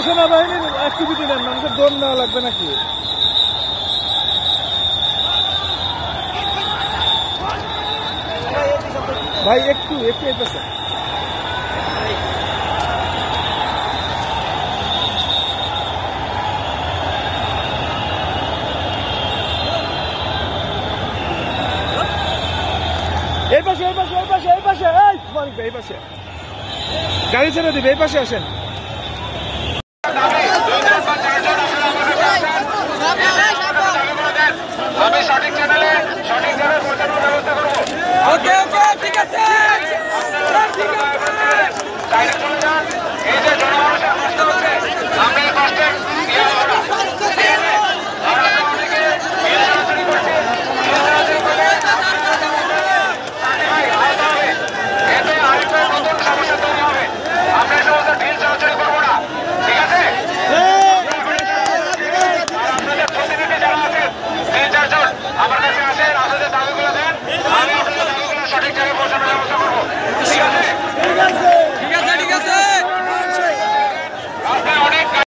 সেনাবাহিনীর অ্যাক্টিভিটি নেন, মানুষের দম নেওয়া লাগবে নাকি? ভাই একটু একটু এই পাশে। এই পাশে এই পাশে এই পাশে এই পাশে এই পাশে গাড়ি ছেড়ে দিবে, এই পাশে আসেন। আমি সঠিক চ্যানেলে পৌঁছানোর ব্যবস্থা করবো। ওকে ওকে ঠিক আছে।